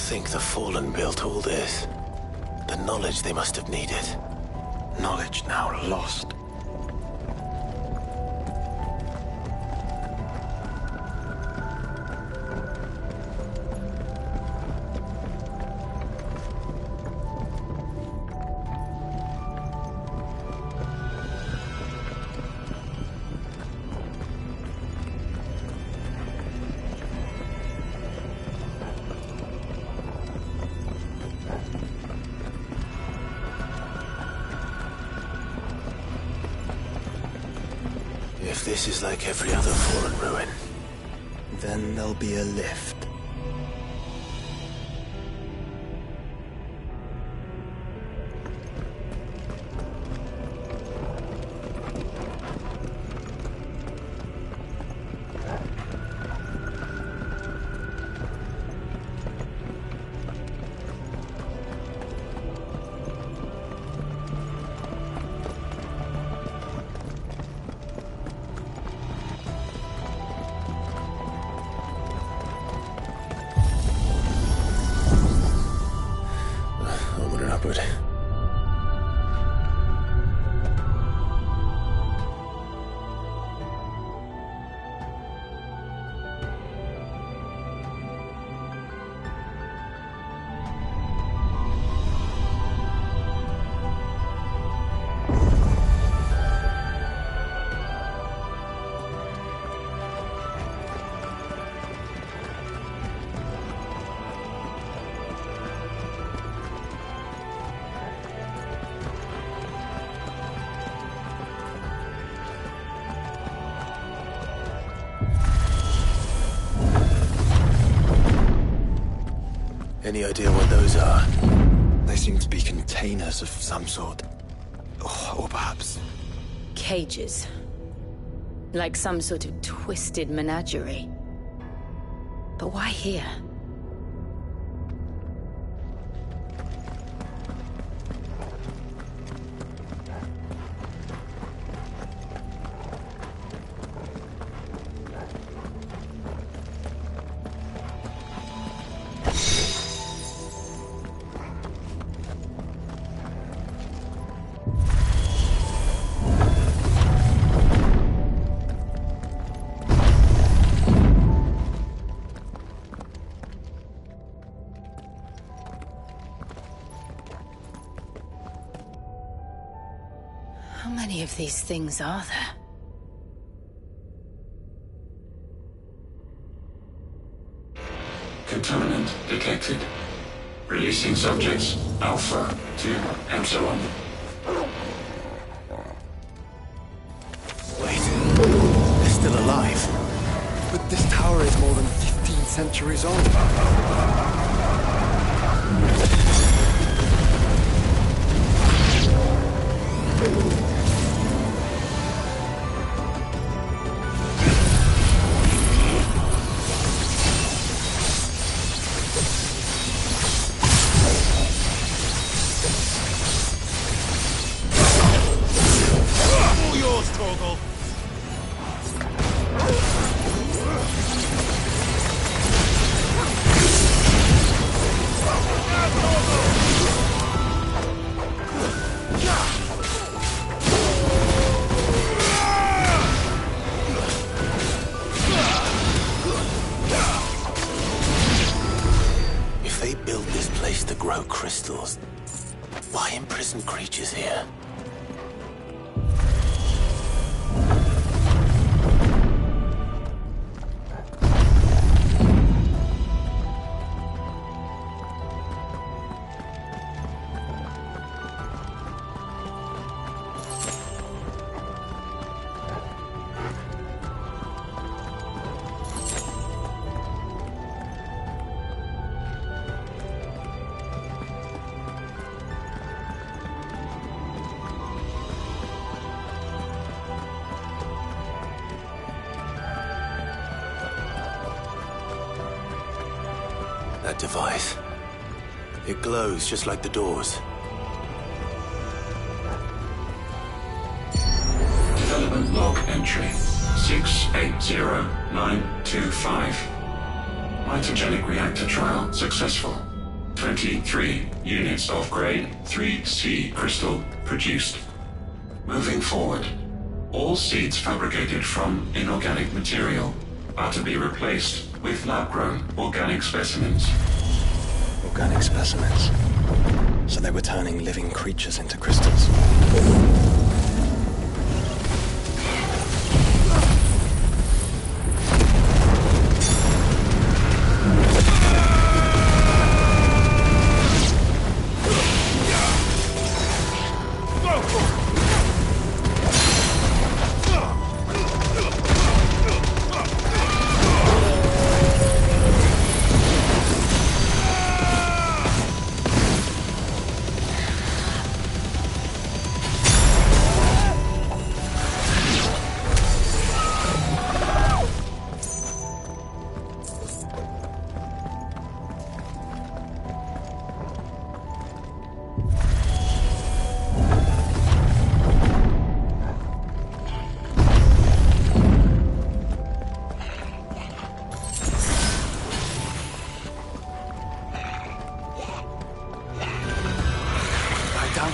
think the Fallen built all this? The knowledge they must have needed. Knowledge now lost. If this is like every other Fallen ruin, then there'll be a lift. But any idea what those are? They seem to be containers of some sort. Or perhaps... cages. Like some sort of twisted menagerie. But why here? How many of these things are there? Contaminant detected. Releasing subjects Alpha to Epsilon. Wait, they're still alive. But this tower is more than 15 centuries old. If they built this place to grow crystals, why imprison creatures here? That device. It glows just like the doors. Development log entry 680925. Mitogenic reactor trial successful. 23 units of grade 3C crystal produced. Moving forward, all seeds fabricated from inorganic material are to be replaced with lab-grown organic specimens. Organic specimens. So they were turning living creatures into crystals.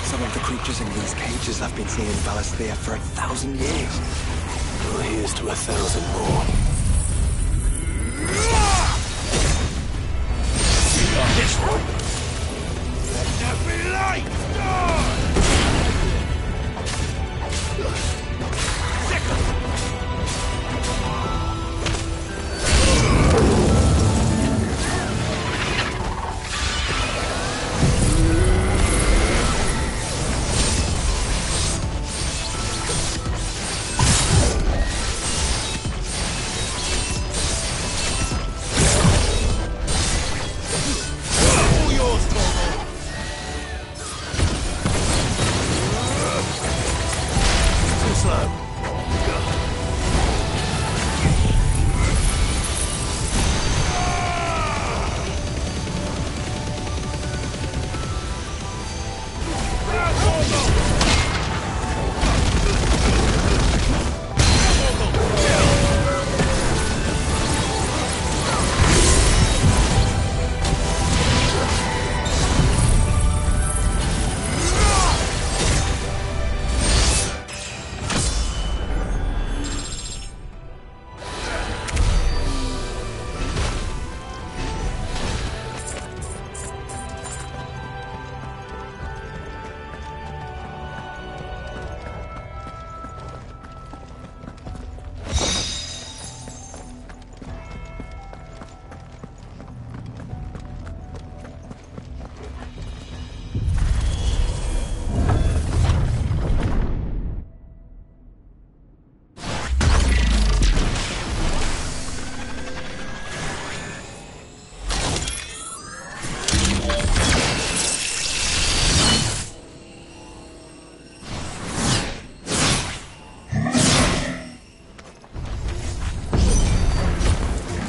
Some of the creatures in these cages have been seen in Valisthea for 1,000 years. Well, here's to 1,000 more. This one! Let there be light!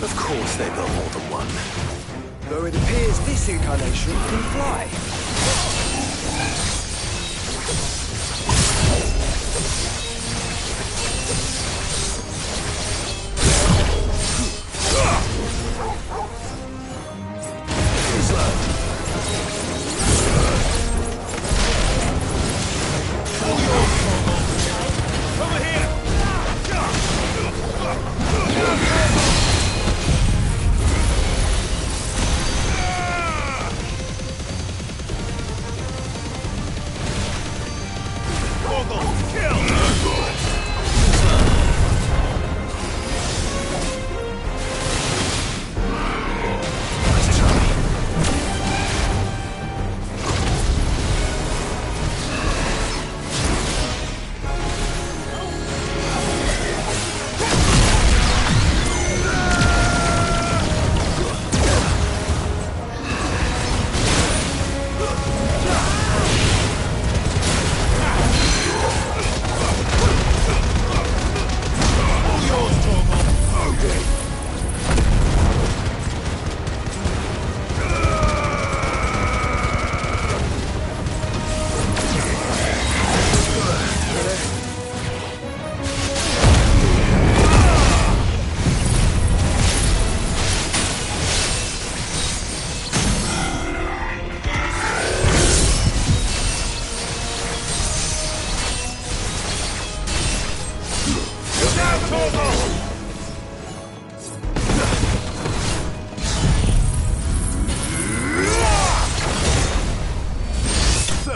Of course they built more than one. Though it appears this incarnation can fly.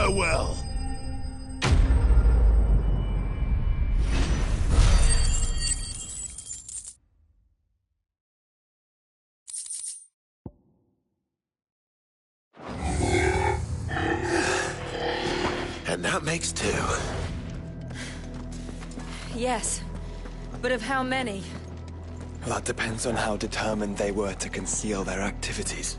Farewell. And that makes 2. Yes, but of how many? That depends on how determined they were to conceal their activities.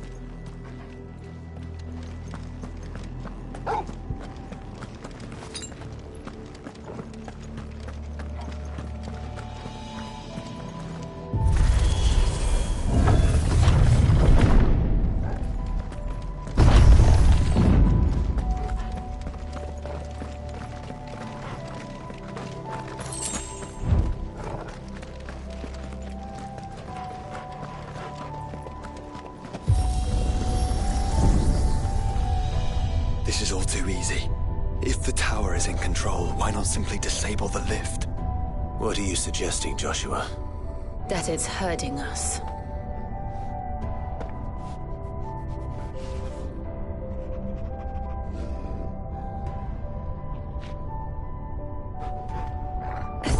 This is all too easy. If the tower is in control, why not simply disable the lift? What are you suggesting, Joshua? That it's hurting us.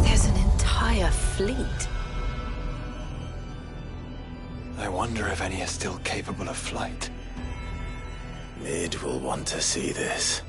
There's an entire fleet. I wonder if any are still capable of flight. Mid will want to see this.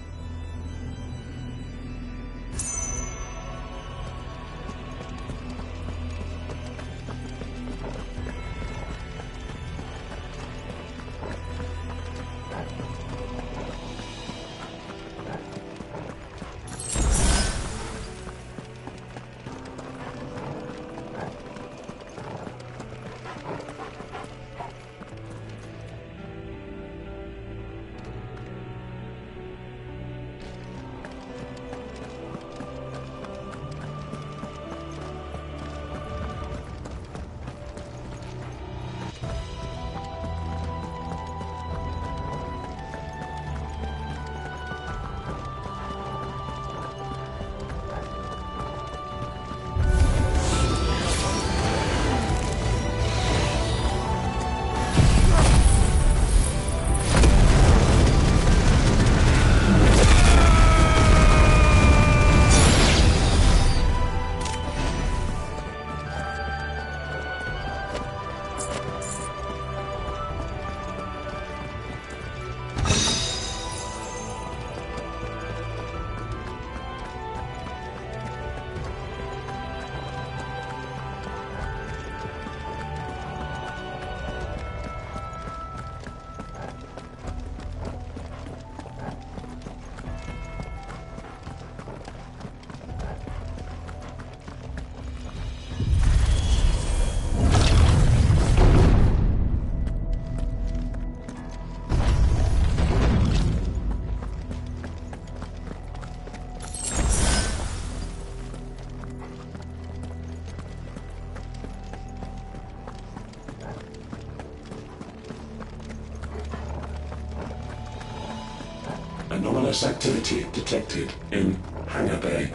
Anomalous activity detected in Hangar Bay.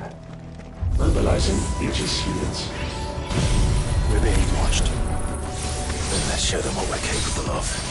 Mobilizing Aegis units. We're being watched. Then let's show them what we're capable of.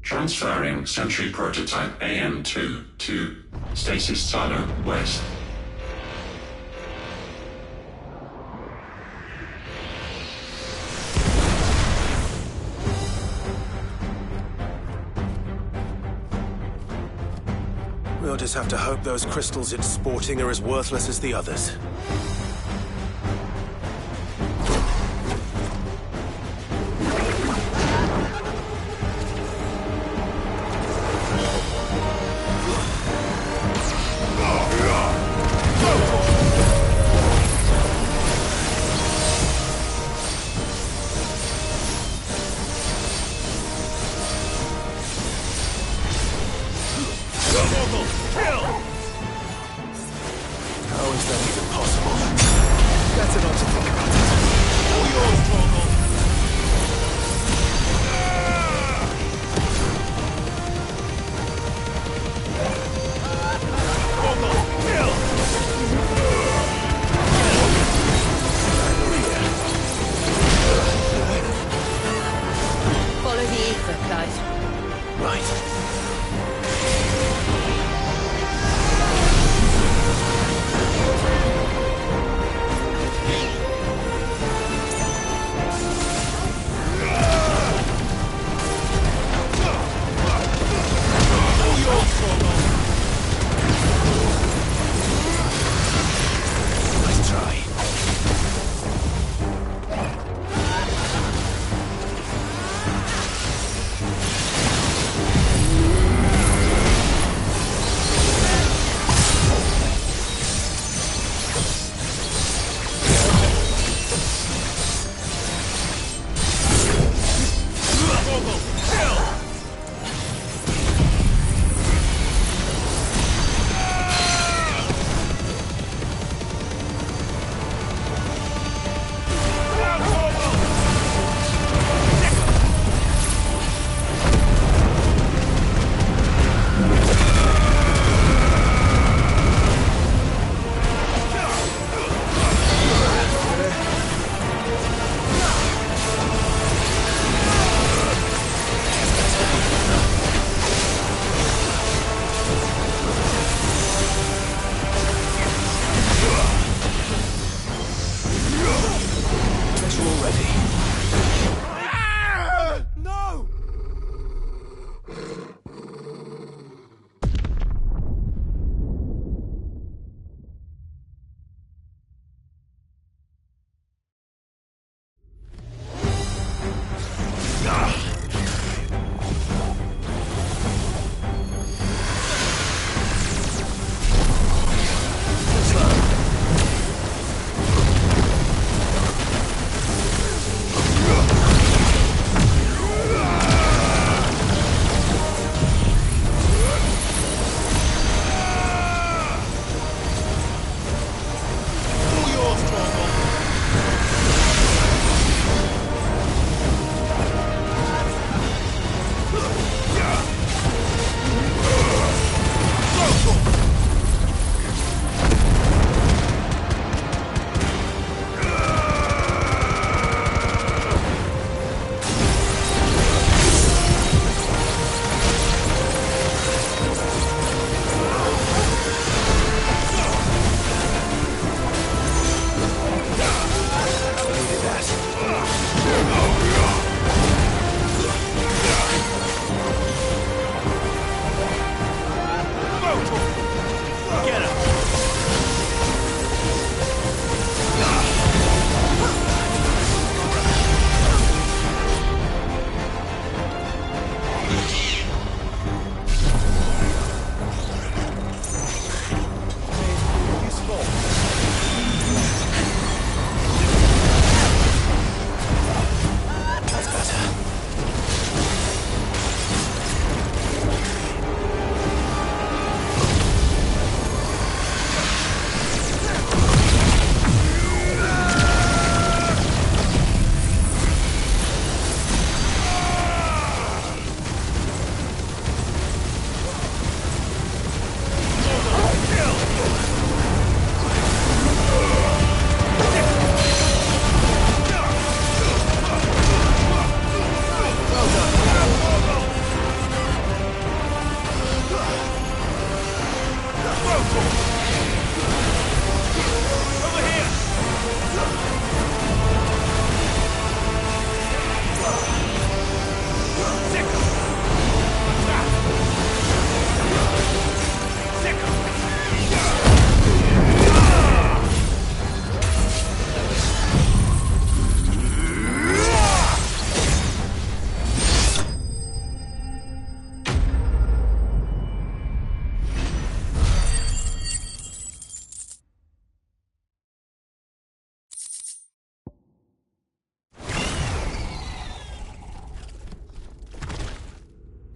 Transferring Sentry Prototype AM2 to Stasis Silo West. We'll just have to hope those crystals it's sporting are as worthless as the others. How is that even possible? Better not to think about it. All yours, Torgal! Torgal, kill! Follow the ether, Clive. Right. Nice try.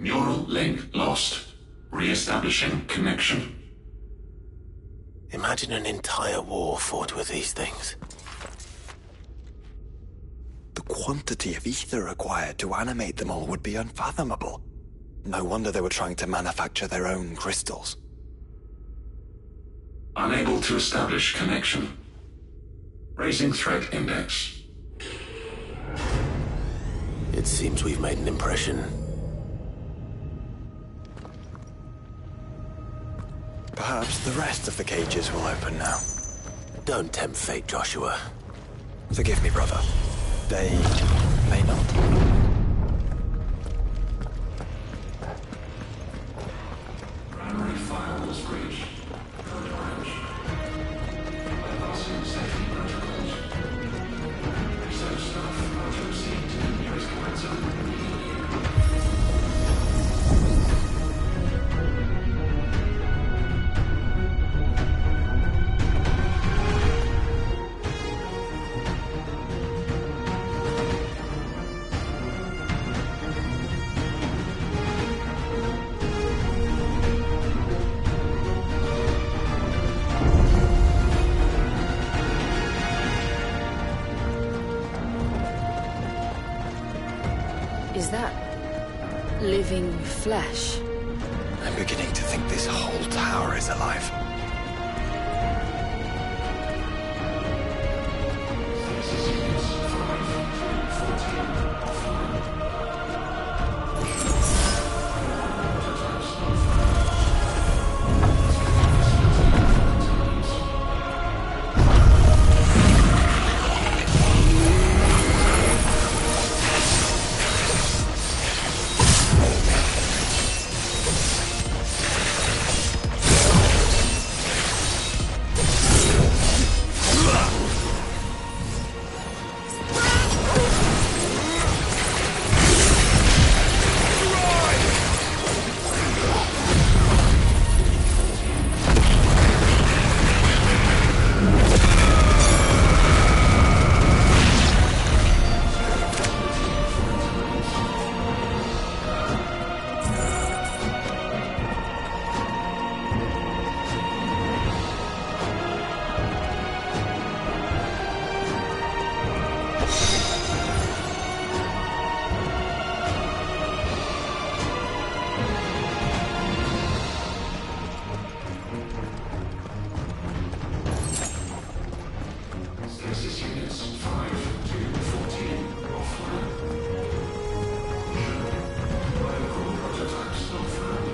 Neural link lost. Re-establishing connection. Imagine an entire war fought with these things. The quantity of ether required to animate them all would be unfathomable. No wonder they were trying to manufacture their own crystals. Unable to establish connection. Raising threat index. It seems we've made an impression. Perhaps the rest of the cages will open now. Don't tempt fate, Joshua. Forgive me, brother. They may not. Primary file was breached. Code orange. Bypassing safety protocols. Research staff are to proceed to the nearest command zone immediately. Is that living flesh? I'm beginning to think this whole tower is alive. Stasis units 5 to 14 offline. Prototypes offline. Biological prototypes offline.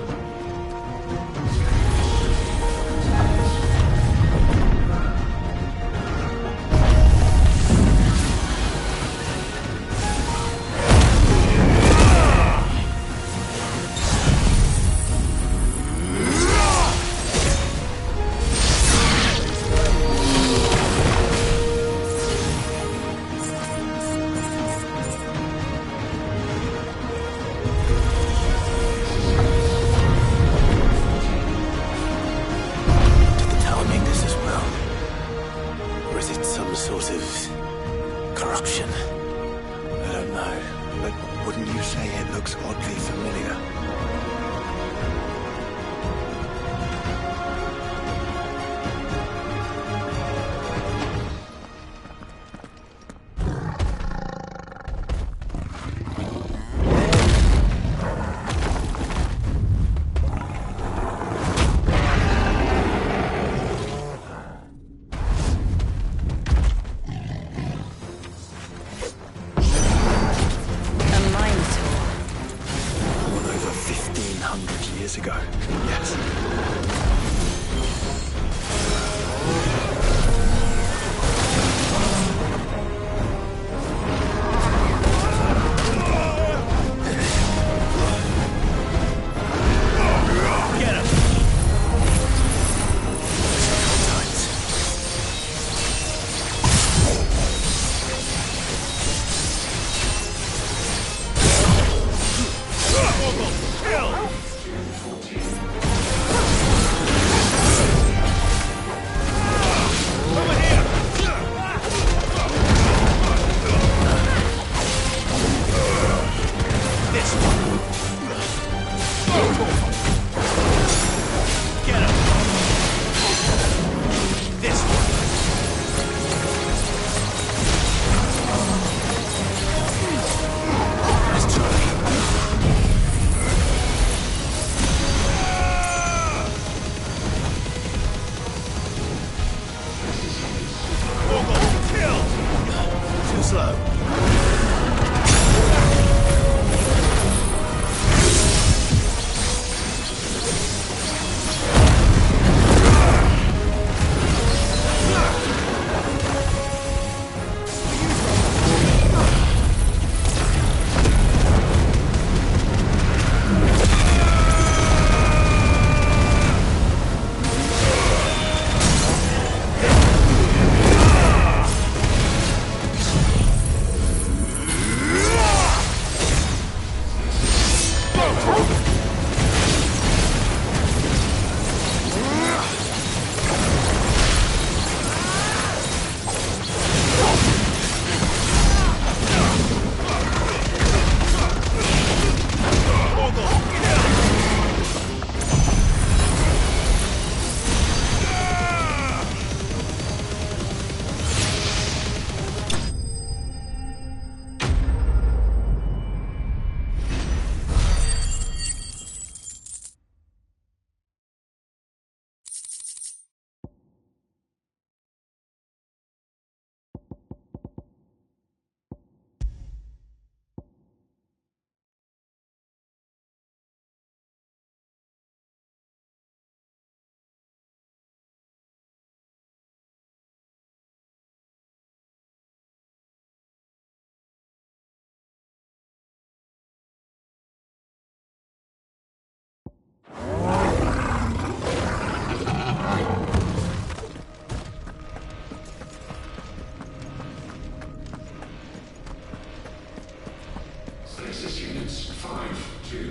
Did the tower make this as well? Or is it some sort of corruption? I don't know, but wouldn't you say it looks oddly familiar? A minotaur. One over 1,500 years ago. Yes.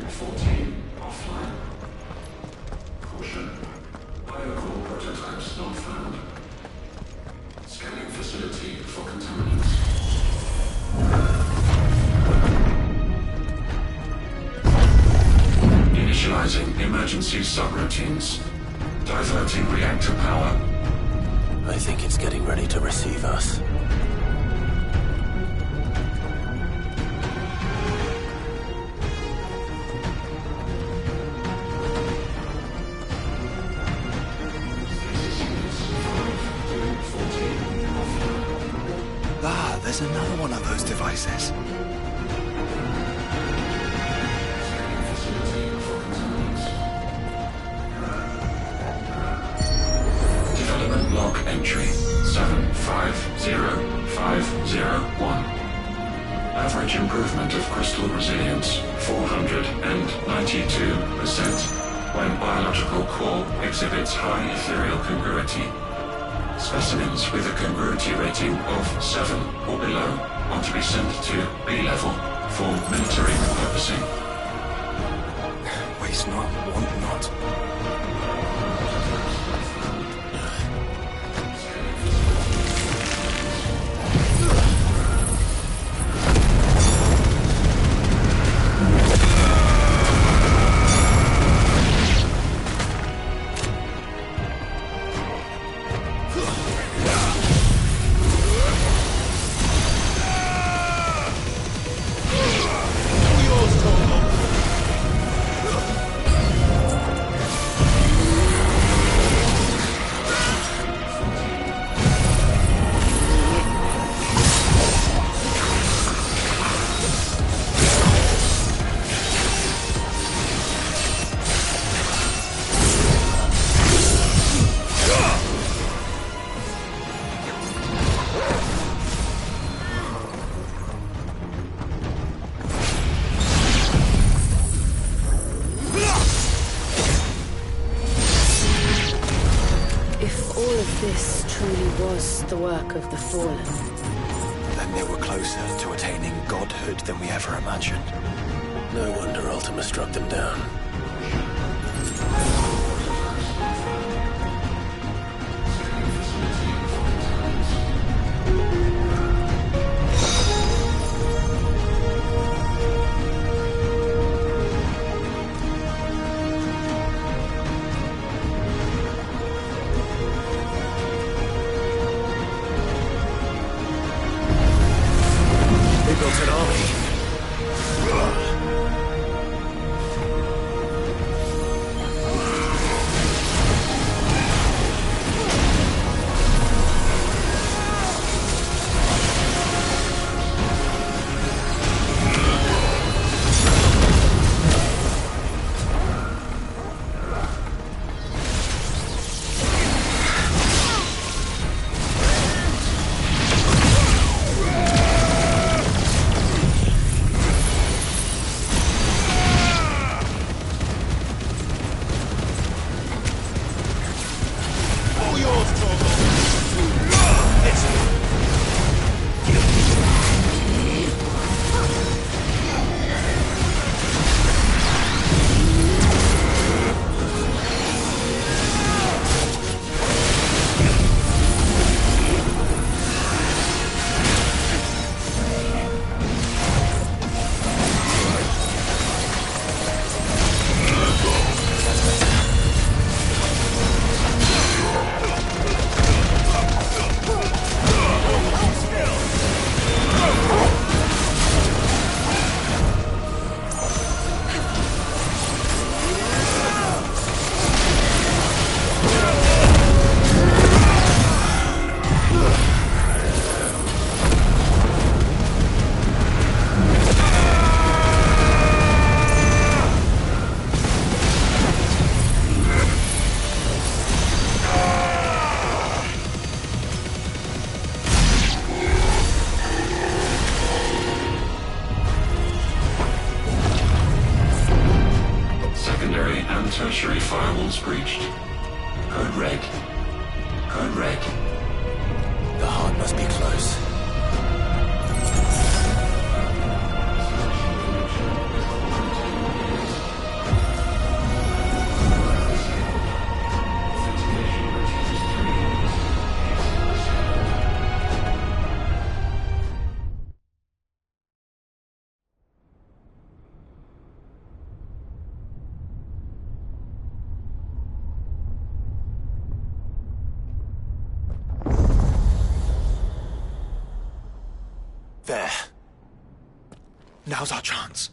14 offline. Caution. Biocore prototypes not found. Scanning facility for contaminants. Initializing emergency subroutines. Diverting reactor power. I think it's getting ready to receive us. Ah, there's another one of those devices. Development log entry 750501. Average improvement of crystal resilience 492% when biological core exhibits high ethereal congruity. Specimens with a congruity rating of 7 or below are to be sent to B level for military purposing. Waste not, want not. This truly was the work of the Fallen. Then they were closer to attaining godhood than we ever imagined. No wonder Ultima struck them down. Built an army. Tertiary firewalls breached. Code red. Code red. The heart must be close. Now's our chance.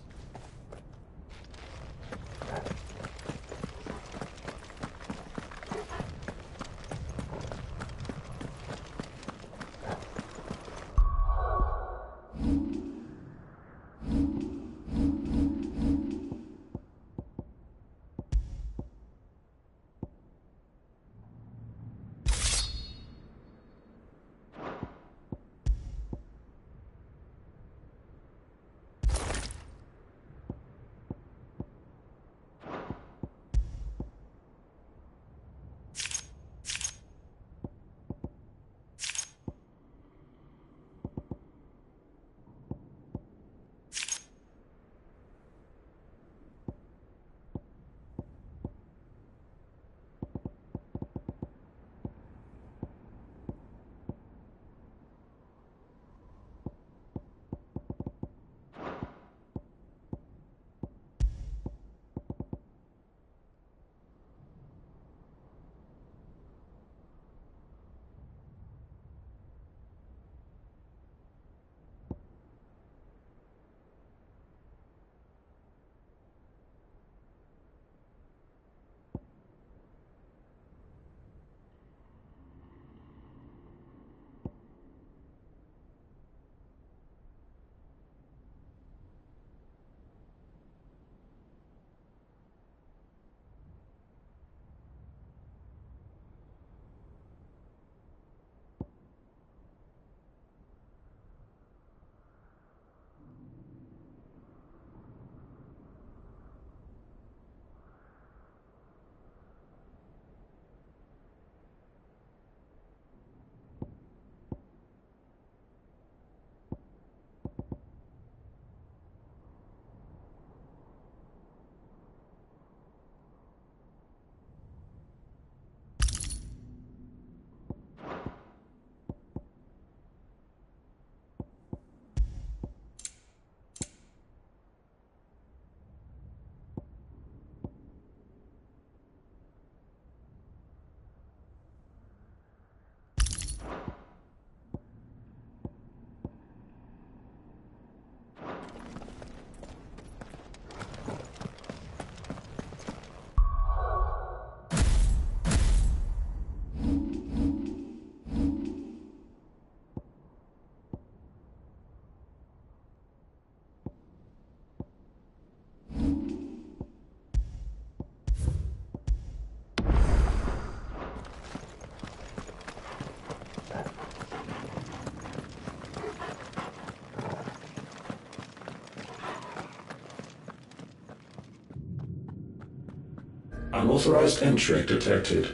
Unauthorized entry detected.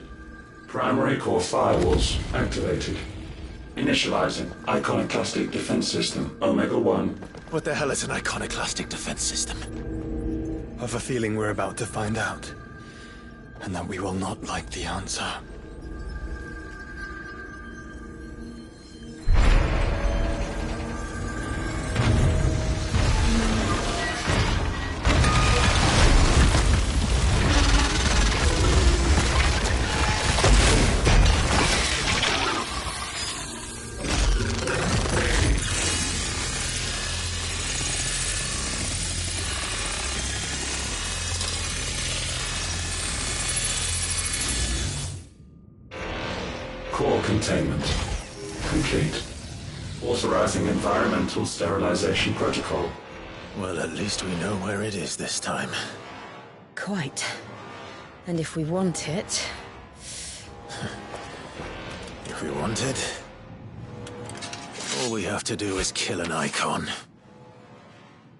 Primary core firewalls activated. Initializing Iconoclastic Defense System Omega-1. What the hell is an iconoclastic defense system? I've a feeling we're about to find out. And that we will not like the answer. Core containment complete. Authorizing environmental sterilization protocol. Well, at least we know where it is this time. Quite. And if we want it... If we want it, all we have to do is kill an icon.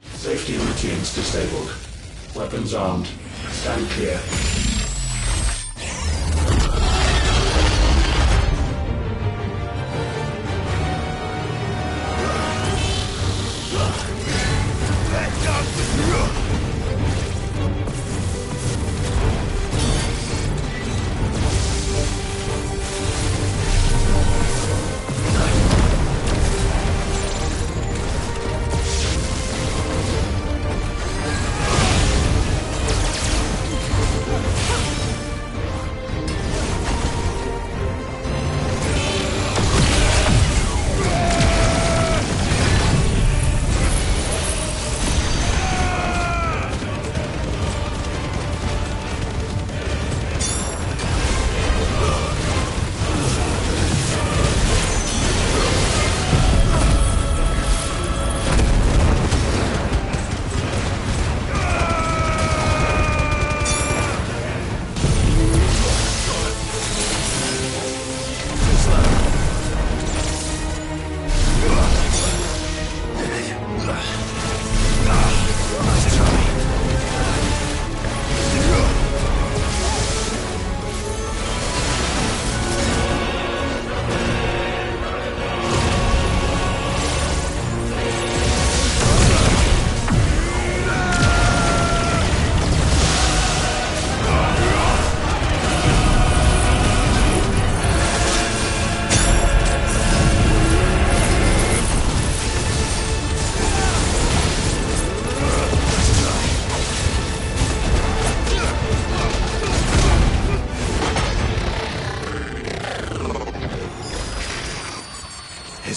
Safety routines disabled. Weapons armed. Stand clear.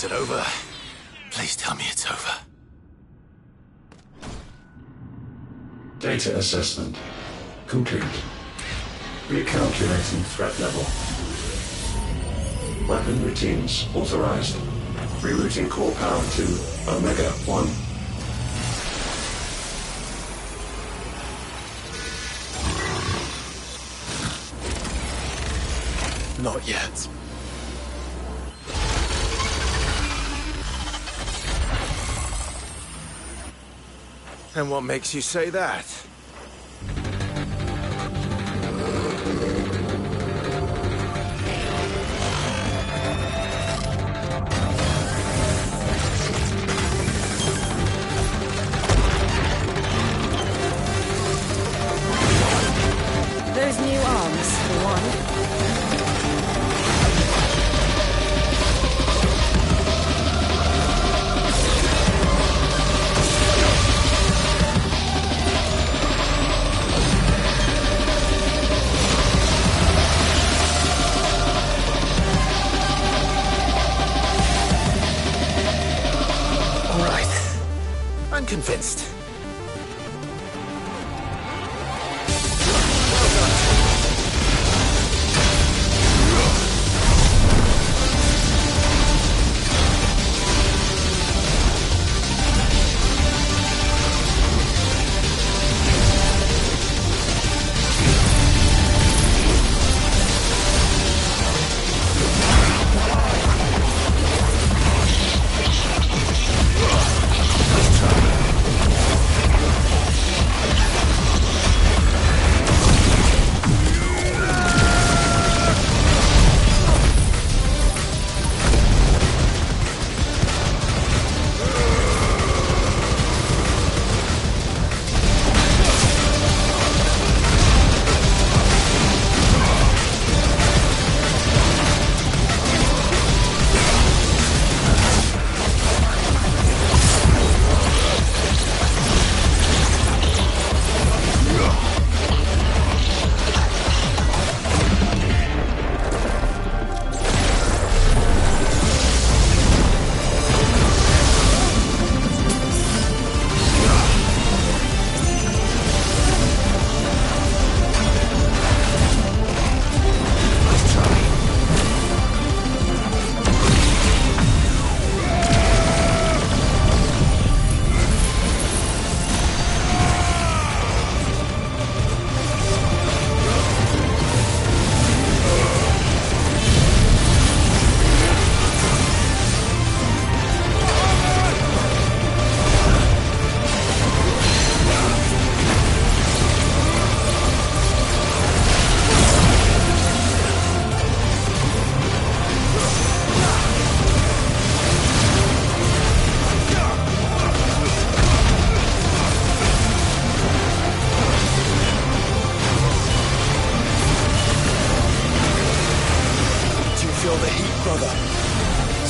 Is it over? Please tell me it's over. Data assessment complete. Recalculating threat level. Weapon routines authorized. Rerouting core power to Omega 1. Not yet. And what makes you say that? Those new arms, for one. I'm convinced.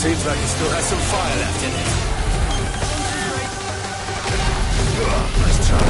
Seems like it still has some fire left in it. Nice try.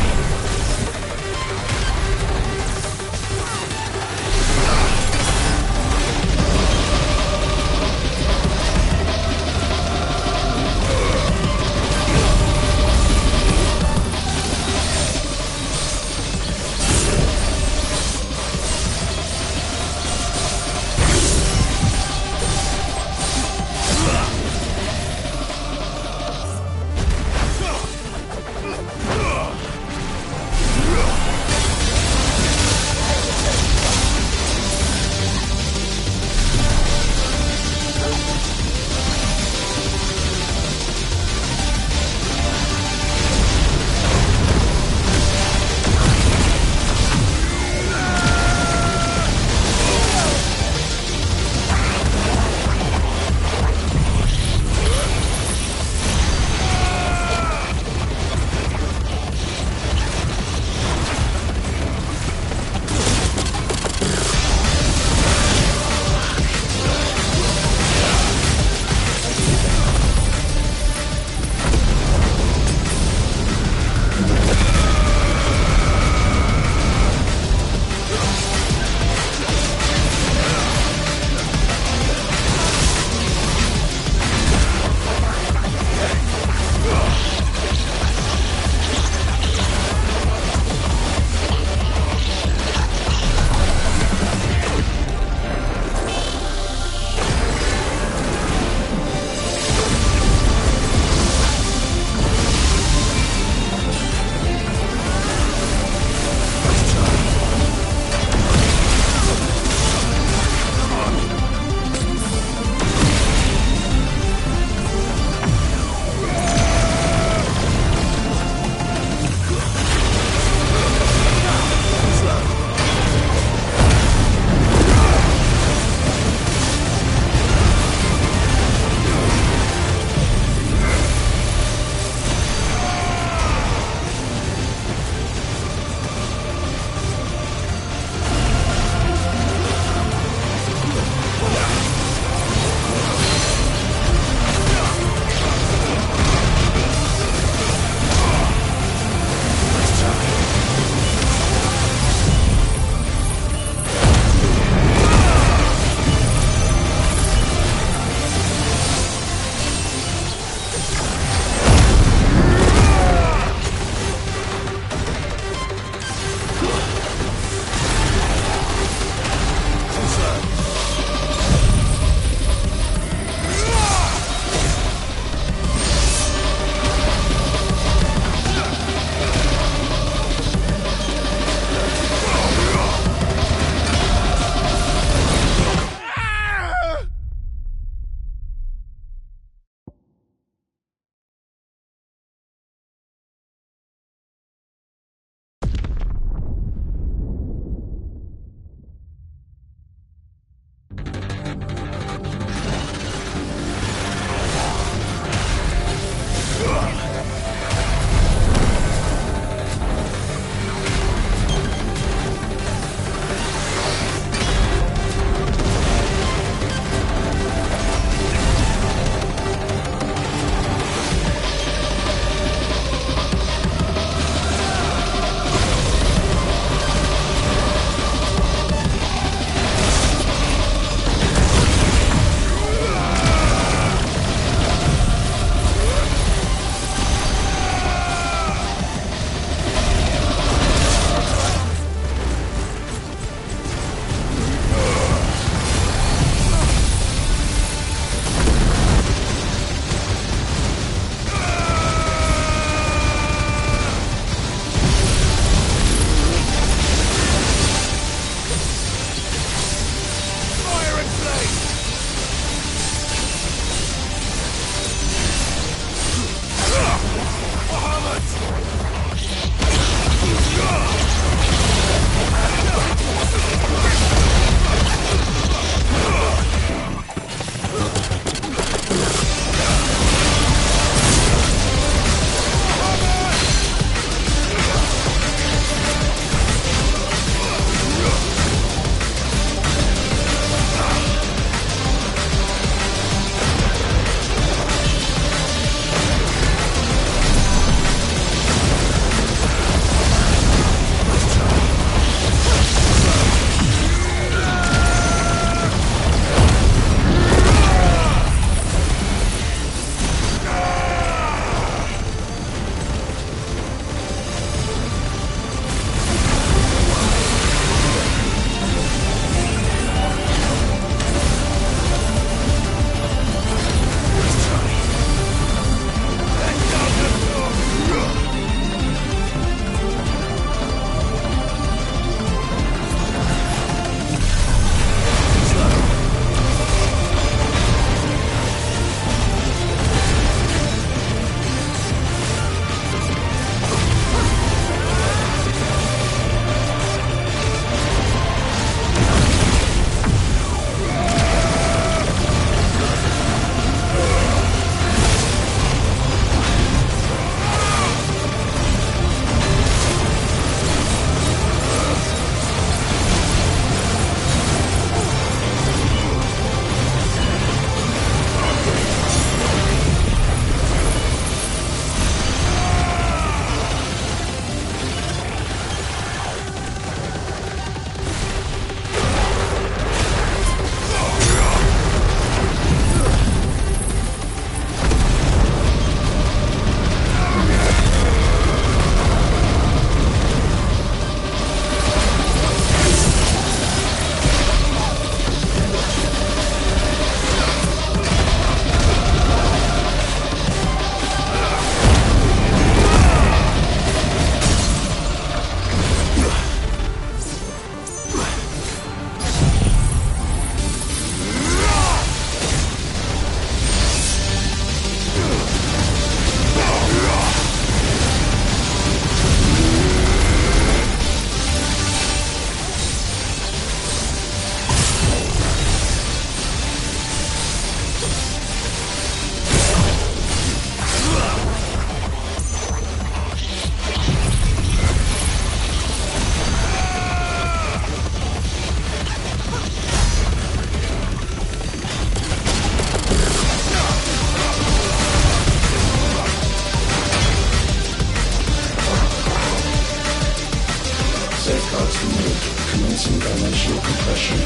Safeguards removed. Commencing dimensional compression.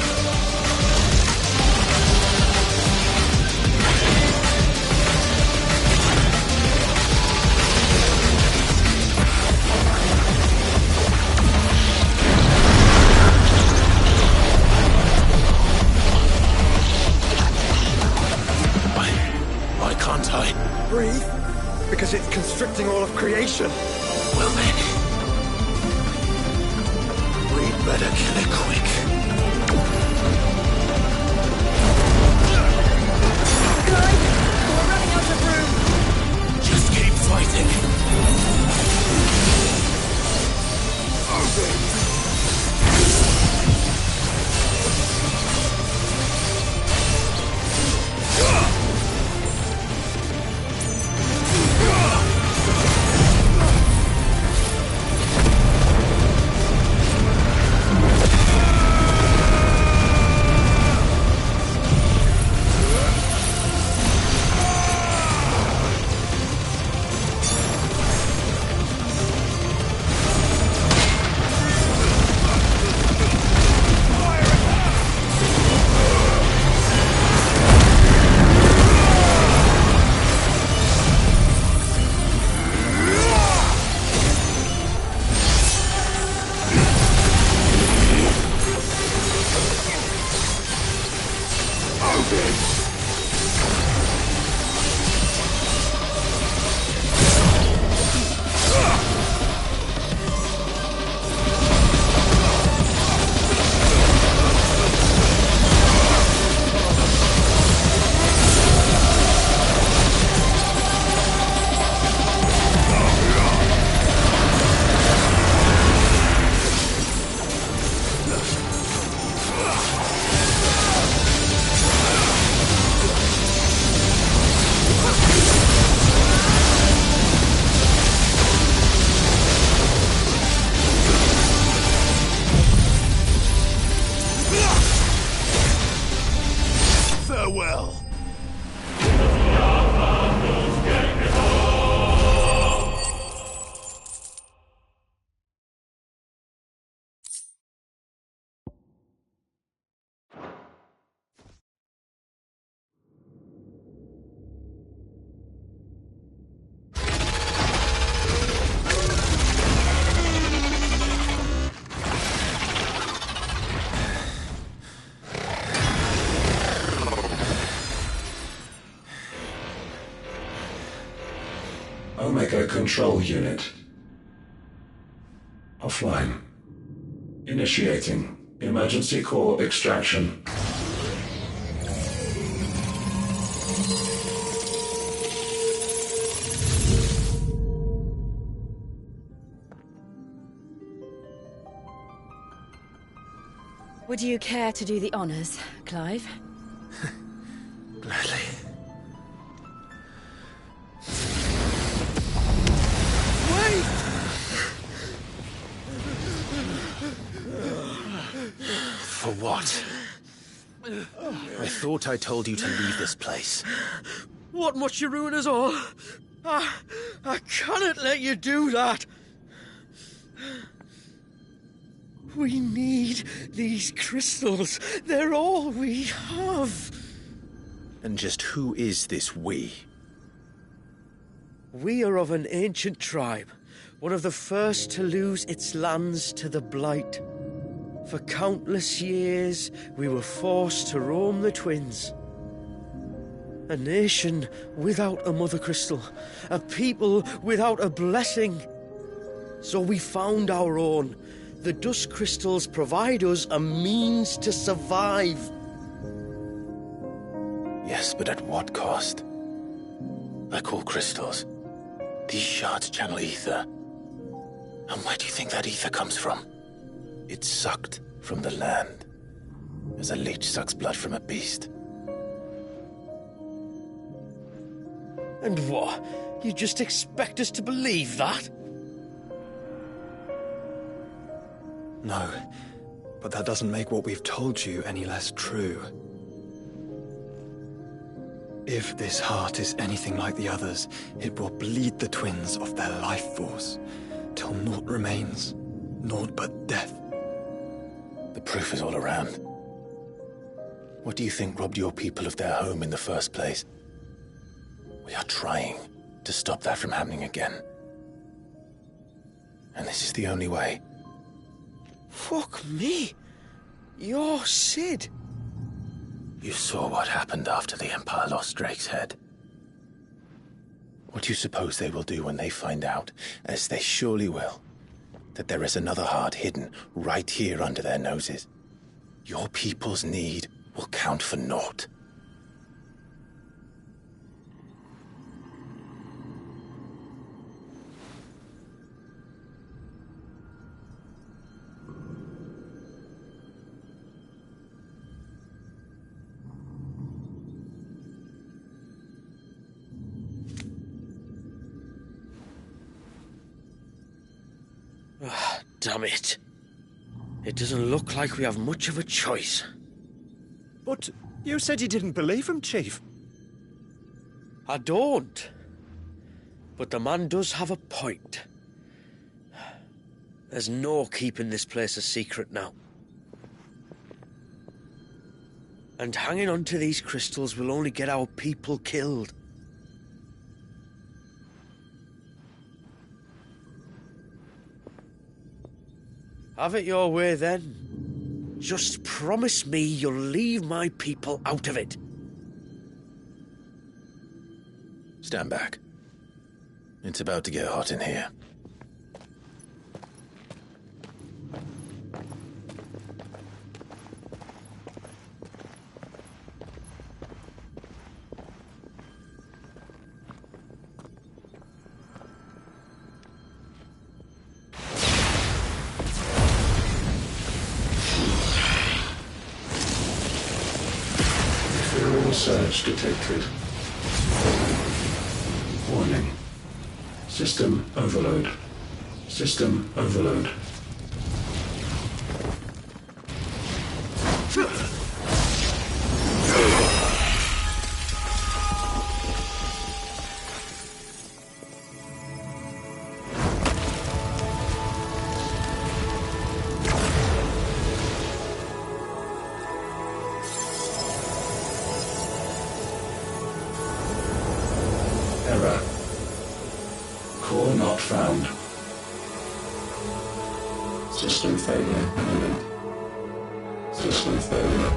Why can't I? Breathe? Because it's constricting all of creation. Well then, we'd better kill it quick. Clive, we're running out of room. Just keep fighting. Farewell. Omega Control Unit. Offline. Initiating emergency core extraction. Would you care to do the honors, Clive? Gladly. For what? I thought I told you to leave this place. What must you ruin us all? I cannot let you do that. We need these crystals. They're all we have. And just who is this we? We are of an ancient tribe, one of the first to lose its lands to the Blight. For countless years, we were forced to roam the Twins. A nation without a mother crystal, a people without a blessing. So we found our own. The dust crystals provide us a means to survive. Yes, but at what cost? Like all crystals, these shards channel ether. And where do you think that ether comes from? It's sucked from the land, as a leech sucks blood from a beast. And what? You just expect us to believe that? No, but that doesn't make what we've told you any less true. If this heart is anything like the others, it will bleed the twins of their life force, till naught remains, naught but death. The proof is all around. What do you think robbed your people of their home in the first place? We are trying to stop that from happening again. And this is the only way. Fuck me! You're Sid! You saw what happened after the Empire lost Drake's head. What do you suppose they will do when they find out, as they surely will, that there is another heart hidden right here under their noses? Your people's need will count for naught. Damn it. It doesn't look like we have much of a choice. But you said you didn't believe him, Chief. I don't. But the man does have a point. There's no keeping this place a secret now. And hanging on to these crystals will only get our people killed. Have it your way, then. Just promise me you'll leave my people out of it. Stand back. It's about to get hot in here. Surge detected. Warning. System overload. System overload. Error. Core not found. System failure imminent. System failure.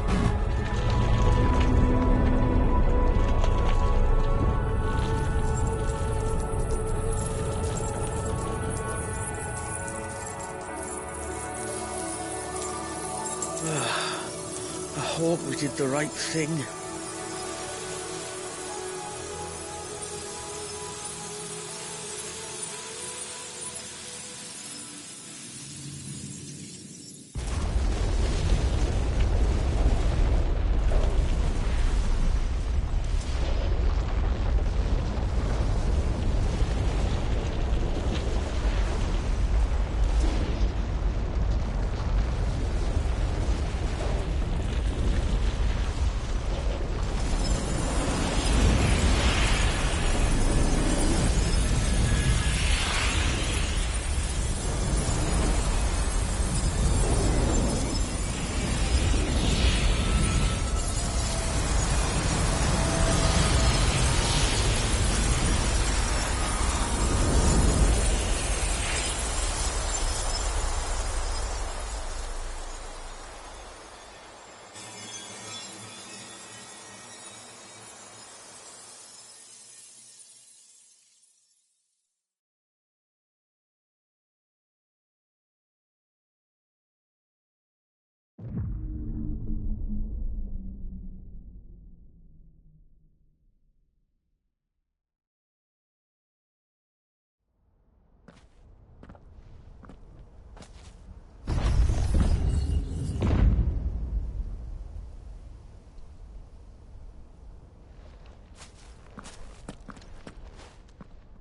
I hope we did the right thing.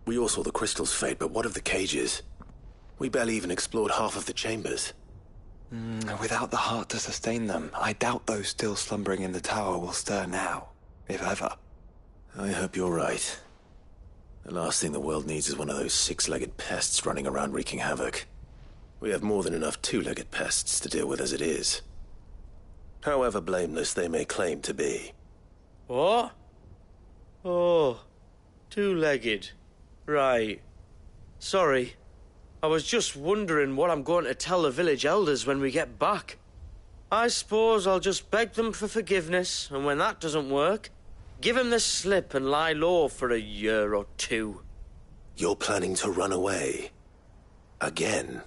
We all saw the crystals fade, but what of the cages? We barely even explored half of the chambers. Without the heart to sustain them, I doubt those still slumbering in the tower will stir now, if ever. I hope you're right. The last thing the world needs is one of those six-legged pests running around wreaking havoc. We have more than enough two-legged pests to deal with as it is. However blameless they may claim to be. What? Oh, two-legged. Right. Sorry. I was just wondering what I'm going to tell the village elders when we get back. I suppose I'll just beg them for forgiveness, and when that doesn't work, give them the slip and lie low for a year or two. You're planning to run away? Again?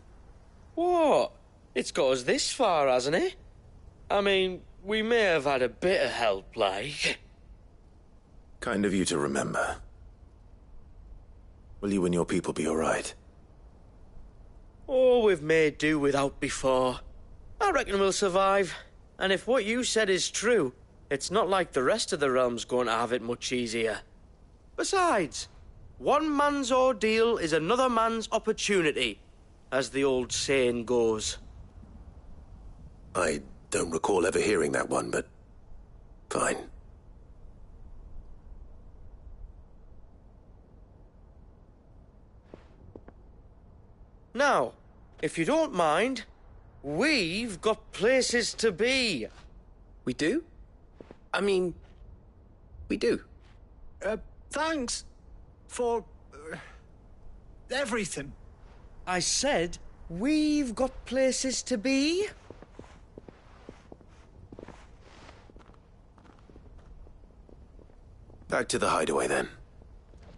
What? It's got us this far, hasn't it? I mean, we may have had a bit of help, like. Kind of you to remember. Will you and your people be all right? Oh, we've made do without before. I reckon we'll survive. And if what you said is true, it's not like the rest of the realm's going to have it much easier. Besides, one man's ordeal is another man's opportunity, as the old saying goes. I don't recall ever hearing that one, but fine. Now, if you don't mind, we've got places to be. We do? I mean, we do. Thanks for everything. I said we've got places to be. Back to the hideaway, then.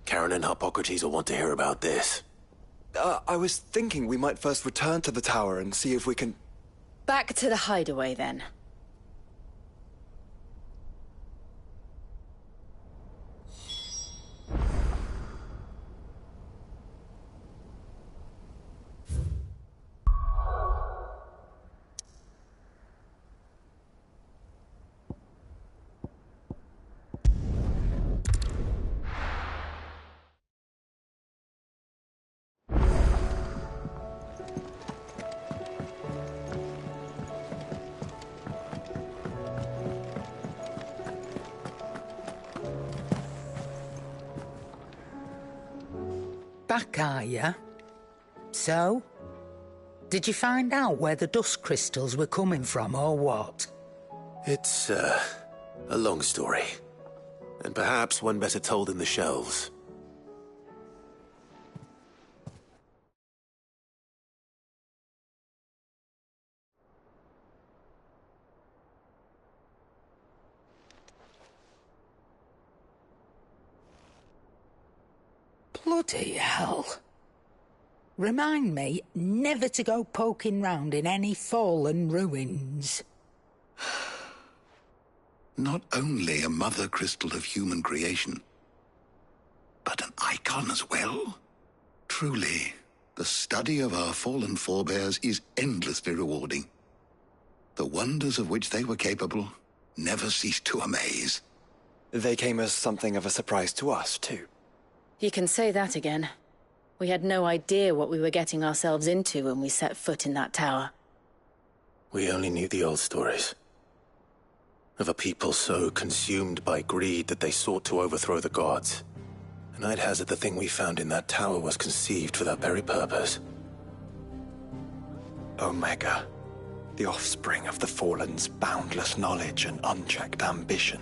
Karen and Hippocrates will want to hear about this. I was thinking we might first return to the tower and see if we can... Back to the hideaway, then. Back, are ya? So? Did you find out where the dust crystals were coming from, or what? It's, a long story. And perhaps one better told in the shelves. Bloody hell. Remind me never to go poking round in any fallen ruins. Not only a mother crystal of human creation, but an icon as well. Truly, the study of our fallen forebears is endlessly rewarding. The wonders of which they were capable never cease to amaze. They came as something of a surprise to us, too. You can say that again. We had no idea what we were getting ourselves into when we set foot in that tower. We only knew the old stories. Of a people so consumed by greed that they sought to overthrow the gods. And I'd hazard the thing we found in that tower was conceived for that very purpose. Omega, the offspring of the Fallen's boundless knowledge and unchecked ambition.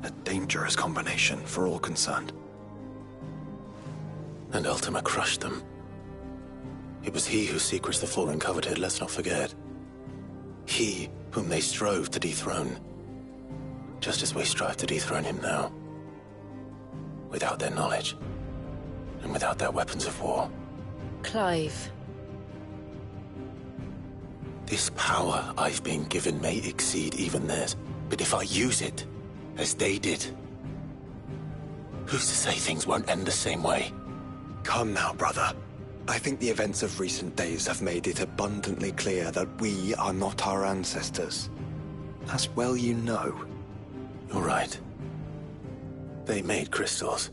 A dangerous combination for all concerned. And Ultima crushed them. It was he whose secrets the Fallen coveted, let's not forget. He whom they strove to dethrone. Just as we strive to dethrone him now. Without their knowledge. And without their weapons of war. Clive. This power I've been given may exceed even theirs. But if I use it, as they did, who's to say things won't end the same way? Come now, brother. I think the events of recent days have made it abundantly clear that we are not our ancestors. As well you know. You're right. They made crystals.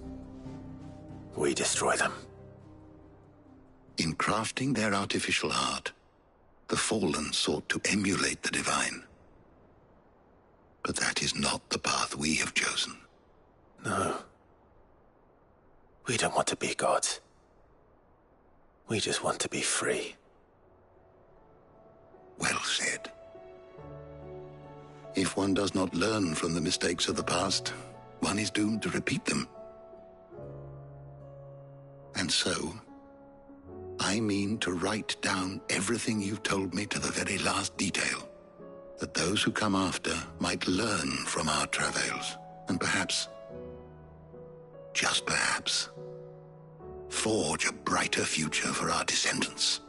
We destroy them. In crafting their artificial art, the Fallen sought to emulate the divine. But that is not the path we have chosen. No. We don't want to be gods. We just want to be free. Well said. If one does not learn from the mistakes of the past, one is doomed to repeat them. And so, I mean to write down everything you've told me to the very last detail, that those who come after might learn from our travails, and perhaps, just perhaps, forge a brighter future for our descendants.